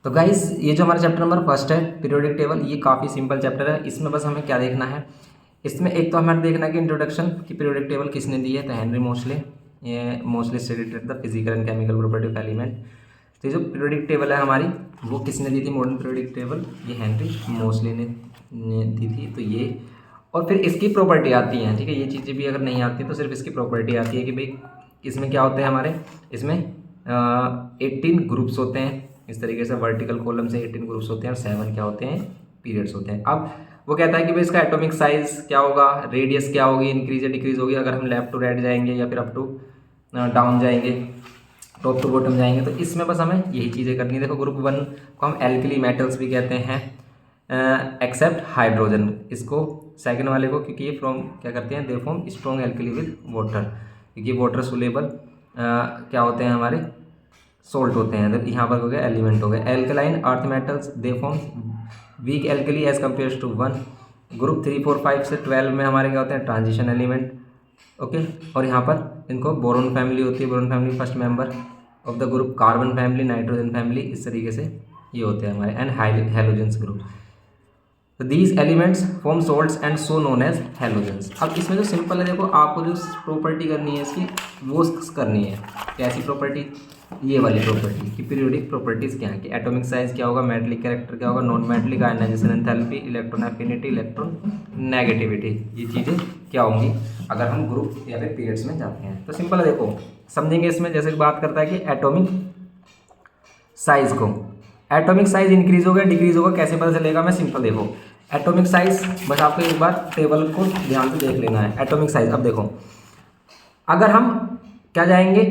तो गाइस ये जो हमारा चैप्टर नंबर फर्स्ट है पीरियोडिक टेबल, ये काफ़ी सिंपल चैप्टर है। इसमें बस हमें क्या देखना है, इसमें एक तो हमें देखना है कि इंट्रोडक्शन की पीरियोडिक टेबल किसने दी है, तो हेनरी मोस्ले। ये Moseley studied the physical and chemical property of element. तो ये जो पीरियोडिक टेबल है हमारी, वो किसने दी थी मॉडर्न पीरियोडिक टेबल, ये हेनरी मोस्ले ने दी थी। तो ये और फिर इसकी प्रॉपर्टी आती हैं, ठीक है। ये चीज़ें भी अगर नहीं आती तो सिर्फ इसकी प्रॉपर्टी आती है कि भाई इसमें क्या होते हैं हमारे, इसमें 18 ग्रुप्स होते हैं। इस तरीके से वर्टिकल कॉलम से 18 ग्रुप्स होते हैं और 7 क्या होते हैं, पीरियड्स होते हैं। अब वो कहता है कि भाई इसका एटॉमिक साइज क्या होगा, रेडियस क्या होगी, इंक्रीज या डिक्रीज होगी अगर हम लेफ्ट टू राइट जाएंगे या फिर अप टू डाउन जाएंगे, टॉप टू बॉटम जाएंगे। तो इसमें बस हमें यही चीज़ें करनी है। देखो ग्रुप 1 को हम एल्कली मेटल्स भी कहते हैं एक्सेप्ट हाइड्रोजन, इसको सेकंड वाले को, क्योंकि ये फ्रॉम क्या करते हैं, they form strong alkali with water, क्योंकि वाटर सोलेबल क्या होते हैं हमारे, सोल्ट होते हैं। तो यहाँ पर हो गया एलिमेंट हो गया। Alkaline earth metals they form weak alkali as compare to 1। Group 3, 4, 5 से 12 में हमारे क्या होते हैं, ट्रांजिशन एलिमेंट, ओके। और यहाँ पर इनको बोरोन फैमिली होती है, boron family first member of the group, carbon family, nitrogen family, इस तरीके से ये होते हैं हमारे, एंड हेलोजेंस ग्रुप। तो these elements form salts and so known as halogens. अब इसमें जो सिंपल है, देखो आपको जो प्रॉपर्टी करनी है इसकी, वो करनी है कैसी प्रॉपर्टी, ये वाली प्रॉपर्टी की पीरियोडिक प्रॉपर्टीज क्या है कि एटॉमिक साइज क्या होगा, मेटलिक कैरेक्टर क्या होगा, non metallic, ionization enthalpy, electron affinity, electron negativity, ये चीज़ें क्या होंगी अगर हम ग्रुप या फिर पीरियड्स में जाते हैं। तो सिंपल है, देखो समझेंगे इसमें। जैसे बात करता है कि एटॉमिक साइज को, एटॉमिक साइज इंक्रीज होगा डिक्रीज होगा कैसे पता चलेगा, मैं सिंपल देखो एटॉमिक साइज, बस आपको एक बार टेबल को ध्यान से देख लेना है। एटॉमिक साइज, अब देखो अगर हम क्या जाएंगे,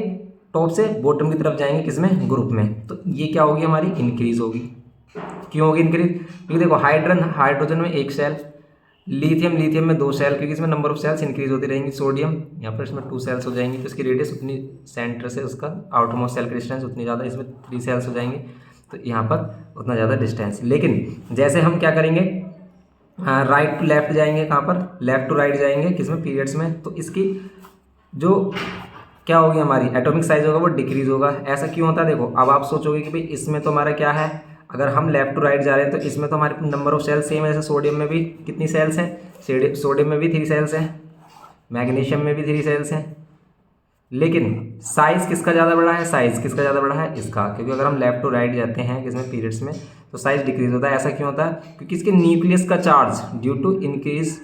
टॉप से बॉटम की तरफ जाएंगे किसमें, ग्रुप में, तो ये क्या होगी हमारी, इंक्रीज होगी। क्यों होगी इंक्रीज, क्योंकि देखो हाइड्रोजन में एक सेल, लिथियम में 2 सेल, क्योंकि इसमें नंबर ऑफ सेल्स इंक्रीज होती रहेंगी। सोडियम यहाँ पर इसमें 2 सेल्स हो जाएंगी, तो इसकी रेडियस उतनी, सेंटर से उसका आउटर मोस्ट सेल का डिस्टेंस उतनी ज़्यादा, इसमें 3 सेल्स हो जाएंगे, तो यहाँ पर उतना ज़्यादा डिस्टेंस। लेकिन जैसे हम क्या करेंगे, राइट टू लेफ्ट जाएंगे, कहाँ पर, लेफ्ट टू राइट जाएंगे किसमें, पीरियड्स में, तो इसकी जो क्या होगी हमारी एटॉमिक साइज होगा वो डिक्रीज होगा। ऐसा क्यों होता है, देखो अब आप सोचोगे कि भाई इसमें तो हमारा क्या है, अगर हम लेफ्ट टू राइट जा रहे हैं तो इसमें तो हमारे नंबर ऑफ सेल्स सेम है। जैसे सोडियम में भी कितनी सेल्स हैं, सोडियम में भी 3 सेल्स हैं, मैग्नीशियम में भी 3 सेल्स हैं, लेकिन साइज किसका ज़्यादा बड़ा है, साइज किसका ज़्यादा बड़ा है, इसका, क्योंकि अगर हम लेफ्ट टू राइट जाते हैं किसमें, पीरियड्स में, तो साइज डिक्रीज होता है। ऐसा क्यों होता है, क्योंकि इसके न्यूक्लियस का charge, due to increase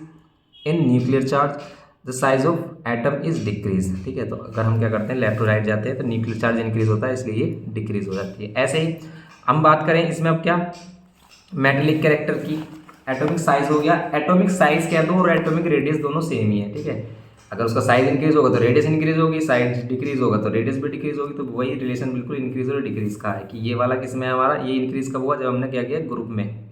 in nuclear charge the size of atom is decrease, ठीक है। तो अगर हम क्या करते हैं, लेफ्ट टू राइट जाते हैं तो न्यूक्लियर चार्ज इंक्रीज होता है, इसलिए ये डिक्रीज हो जाती है। ऐसे ही हम बात करें इसमें अब क्या, मेटेलिक कैरेक्टर की, एटॉमिक साइज हो गया, एटॉमिक साइज कह दो और एटॉमिक रेडियस दोनों सेम ही है, ठीक है। अगर उसका साइज इंक्रीज होगा तो रेडियस इंक्रीज होगी, साइज डिक्रीज होगा तो रेडियस भी डिक्रीज होगी। तो वही रिलेशन बिल्कुल इंक्रीज और डिक्रीज का है कि ये वाला किसमें है हमारा, ये इंक्रीज कब हुआ, जब हमने क्या किया, ग्रुप में,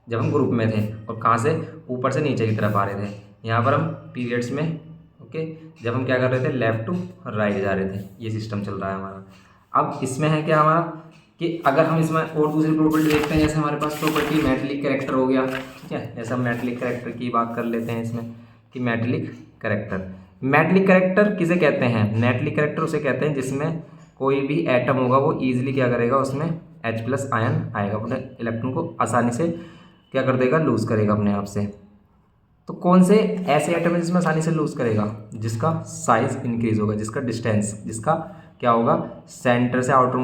जब हम ग्रुप में थे और कहाँ से, ऊपर से नीचे की तरफ आ रहे थे। यहाँ पर हम पीरियड्स में, ओके, जब हम क्या कर रहे थे, लेफ्ट टू राइट जा रहे थे, ये सिस्टम चल रहा है हमारा। अब इसमें है क्या हमारा कि अगर हम इसमें और दूसरी प्रॉपर्टी देखते हैं, जैसे हमारे पास प्रॉपर्टी मेटेलिक कैरेक्टर हो गया, ठीक है। जैसे हम मेटेलिक कैरेक्टर की बात कर लेते हैं इसमें कि मेटेलिक कैरेक्टर किसे कहते हैं, मेटेलिक कैरेक्टर उसे कहते हैं जिसमें कोई भी एटम होगा वो ईजिली क्या करेगा, उसमें H+ आयन आएगा, अपने इलेक्ट्रॉन को आसानी से क्या कर देगा, लूज़ करेगा अपने आप से। तो कौन से ऐसे एटम है जिसमें आसानी से लूज़ करेगा, जिसका साइज इंक्रीज होगा, जिसका डिस्टेंस, जिसका क्या होगा, सेंटर से आउटर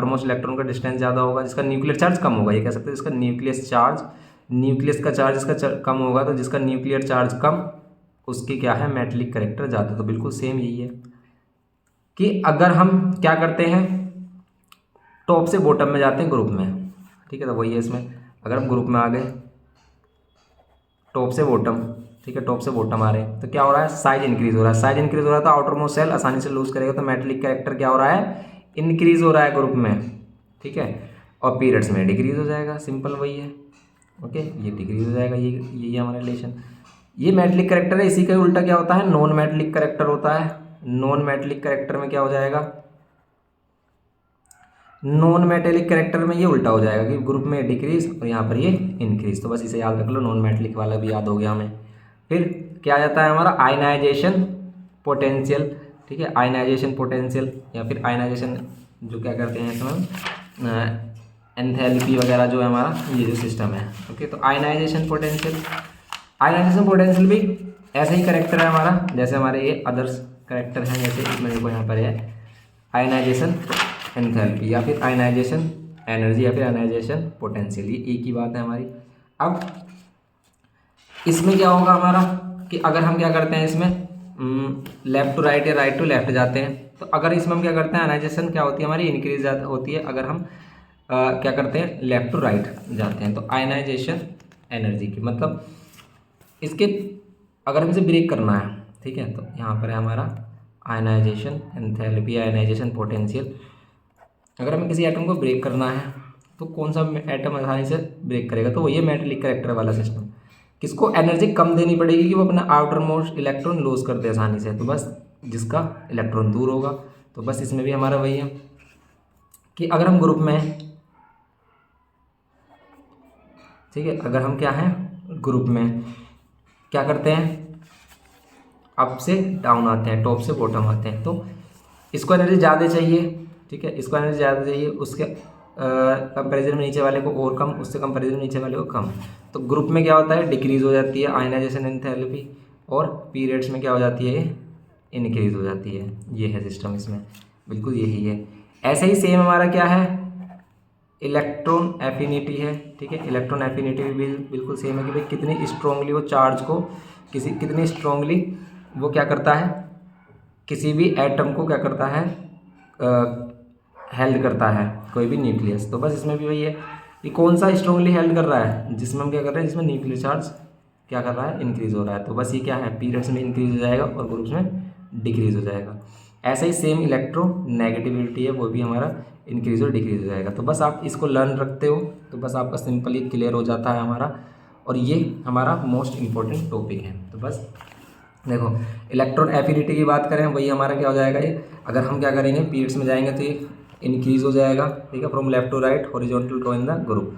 मोस्ट इलेक्ट्रॉन का डिस्टेंस ज़्यादा होगा, जिसका न्यूक्लियर चार्ज कम होगा, ये कह सकते हैं जिसका न्यूक्लियस का चार्ज इसका कम होगा। तो जिसका न्यूक्लियर चार्ज कम, उसकी क्या है, मेटेलिक कैरेक्टर ज़्यादा। तो बिल्कुल सेम यही है कि अगर हम क्या करते हैं, टॉप से बॉटम में जाते हैं ग्रुप में, ठीक है। तो वही है इसमें, अगर हम ग्रुप में आ गए टॉप से बॉटम, ठीक है, टॉप से बॉटम आ रहे हैं तो क्या हो रहा है, साइज इंक्रीज हो रहा है, साइज इंक्रीज हो रहा है तो आउटर मोस्ट सेल आसानी से लूज करेगा, तो मेटेलिक कैरेक्टर क्या हो रहा है, इंक्रीज हो रहा है ग्रुप में, ठीक है। और पीरियड्स में डिक्रीज हो जाएगा, सिंपल वही है, ओके, ये डिक्रीज हो जाएगा, ये हमारा रिलेशन। ये मेटेलिक कैरेक्टर है, इसी का उल्टा क्या होता है, नॉन मेटेलिक कैरेक्टर होता है। नॉन मेटेलिक कैरेक्टर में क्या हो जाएगा, नॉन मेटेलिक कैरेक्टर में ये उल्टा हो जाएगा कि ग्रुप में डिक्रीज और यहाँ पर ये इंक्रीज। तो बस इसे याद रख लो, नॉन मेटेलिक वाला भी याद हो गया हमें। फिर क्या आ जाता है हमारा, आयनाइजेशन पोटेंशियल, ठीक है, आयनाइजेशन पोटेंशियल या फिर आयनाइजेशन, जो क्या करते हैं इसमें एंथैल्पी वगैरह जो है हमारा ये जो सिस्टम है। ओके, तो आयनाइजेशन पोटेंशियल भी ऐसा ही करेक्टर है हमारा जैसे हमारे ये अदर्स करेक्टर हैं, जैसे इसमें देखो यहाँ पर है आयनाइजेशन एंथैल्पी या फिर आयनाइजेशन एनर्जी या फिर आयनाइजेशन पोटेंशियल, ये एक ही बात है हमारी। अब इसमें क्या होगा हमारा कि अगर हम क्या करते हैं इसमें लेफ्ट टू राइट या राइट टू लेफ्ट जाते हैं, तो अगर इसमें हम क्या करते हैं आयनाइजेशन क्या होती है हमारी इंक्रीज होती है अगर हम क्या करते हैं लेफ्ट टू राइट जाते हैं। तो आयनाइजेशन एनर्जी की मतलब इसके अगर हम इसे ब्रेक करना है, ठीक है, तो यहाँ पर है हमारा आयनाइजेशन एंथैल्पी आयनाइजेशन पोटेंशियल। अगर हमें किसी एटम को ब्रेक करना है तो कौन सा एटम आसानी से ब्रेक करेगा, तो वही है मेटालिक करेक्टर वाला सिस्टम। किसको एनर्जी कम देनी पड़ेगी कि वो अपना आउटर मोस्ट इलेक्ट्रॉन लूज कर दे आसानी से, तो बस जिसका इलेक्ट्रॉन दूर होगा। तो बस इसमें भी हमारा वही है कि अगर हम ग्रुप में, ठीक है, अगर हम क्या हैं ग्रुप में क्या करते हैं अप से डाउन आते हैं, टॉप से बॉटम आते हैं, तो इसको एनर्जी ज़्यादा चाहिए, ठीक है, इसको एनर्जी ज़्यादा चाहिए, उसके कंपैरिजन में नीचे वाले को और कम, उससे कंपैरिजन में नीचे वाले को कम। तो ग्रुप में क्या होता है डिक्रीज हो जाती है आयनाइजेशन एंथैल्पी, और पीरियड्स में क्या हो जाती है इनक्रीज हो जाती है। ये है सिस्टम इसमें, बिल्कुल यही है। ऐसे ही सेम हमारा क्या है इलेक्ट्रॉन एफिनिटी है, ठीक है, इलेक्ट्रॉन एफिनिटी भी बिल्कुल सेम है कि भाई कितनी स्ट्रांगली वो चार्ज को कितनी स्ट्रांगली वो क्या करता है किसी भी एटम को क्या करता है हेल्ड करता है कोई भी न्यूक्लियस। तो बस इसमें भी वही है कि कौन सा स्ट्रांगली हेल्ड कर रहा है, जिसमें हम क्या कर रहे हैं जिसमें न्यूक्लियर चार्ज क्या कर रहा है इंक्रीज हो रहा है। तो बस ये क्या है पीरियड्स में इंक्रीज हो जाएगा और ग्रुप्स में डिक्रीज हो जाएगा। ऐसा ही सेम इलेक्ट्रोनेगेटिविटी है वो भी हमारा इंक्रीज और डिक्रीज हो जाएगा। तो बस आप इसको लर्न रखते हो तो बस आपका सिंपली क्लियर हो जाता है हमारा, और ये हमारा मोस्ट इम्पोर्टेंट टॉपिक है। तो बस देखो इलेक्ट्रॉन एफिनिटी की बात करें वही हमारा क्या हो जाएगा ये, अगर हम क्या करेंगे पीरियड्स में जाएंगे तो ये इंक्रीज हो जाएगा, ठीक है, from left to right horizontal row in the group.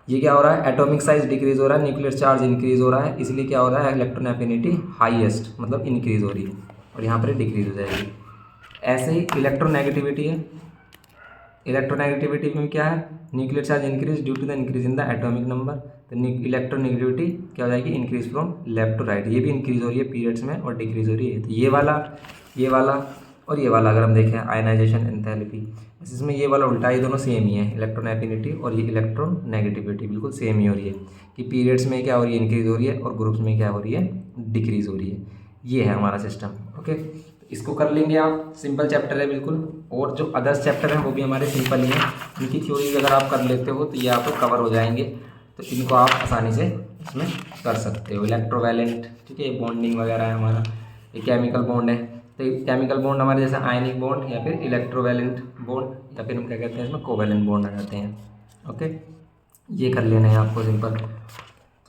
ये क्या हो रहा है एटॉमिक साइज डिक्रीज हो रहा है, न्यूक्लियर चार्ज इंक्रीज हो रहा है, इसलिए क्या हो रहा है इलेक्ट्रॉन एफिनिटी हाईएस्ट मतलब इंक्रीज हो रही है और यहाँ पर डिक्रीज हो जाएगी। ऐसे ही इलेक्ट्रोनेगेटिविटी है, इलेक्ट्रोनेगेटिविटी में क्या है nuclear charge increase due to the increase in the atomic number. तो इलेक्ट्रोनेगेटिविटी क्या हो जाएगी increase from left to right, ये भी इंक्रीज हो रही है पीरियड्स में और डिक्रीज हो रही है। तो ये वाला और ये वाला अगर हम देखें आयनाइजेशन एंथैल्पी, इसमें ये वाला उल्टा, ये दोनों सेम ही है इलेक्ट्रॉन एफिनिटी और ये इलेक्ट्रॉन नेगेटिविटी बिल्कुल सेम ही हो रही है कि पीरियड्स में क्या हो रही है इंक्रीज हो रही है और ग्रुप्स में क्या हो रही है डिक्रीज हो रही है। ये है हमारा सिस्टम। ओके, इसको कर लेंगे आप, सिंपल चैप्टर है बिल्कुल, और जो अदर्स चैप्टर हैं वो भी हमारे सिंपल ही हैं। इनकी थ्योरी अगर आप कर लेते हो तो ये आपको कवर हो जाएंगे, तो इनको आप आसानी से इसमें कर सकते हो। इलेक्ट्रोवैलेंट, ठीक है, बॉन्डिंग वगैरह है हमारा, ये केमिकल बॉन्ड है, तो केमिकल बॉन्ड हमारे जैसे आयनिक बॉन्ड या फिर इलेक्ट्रोवैलेंट बॉन्ड या फिर हम क्या कहते हैं इसमें कोवैलेंट बॉन्ड आ जाते हैं। ओके, ये कर लेना है आपको सिंपल,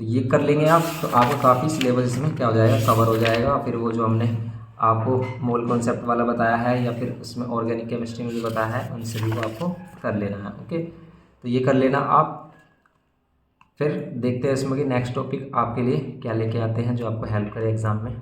तो ये कर लेंगे आप, तो आपको काफ़ी सिलेबस इसमें क्या हो जाएगा कवर हो जाएगा। फिर वो जो हमने आपको मोल कॉन्सेप्ट वाला बताया है या फिर उसमें ऑर्गेनिक केमिस्ट्री में जो बताया है उन सभी को आपको कर लेना है। ओके, तो ये कर लेना आप, फिर देखते हैं इसमें कि नेक्स्ट टॉपिक आपके लिए क्या लेके आते हैं जो आपको हेल्प करे एग्ज़ाम में।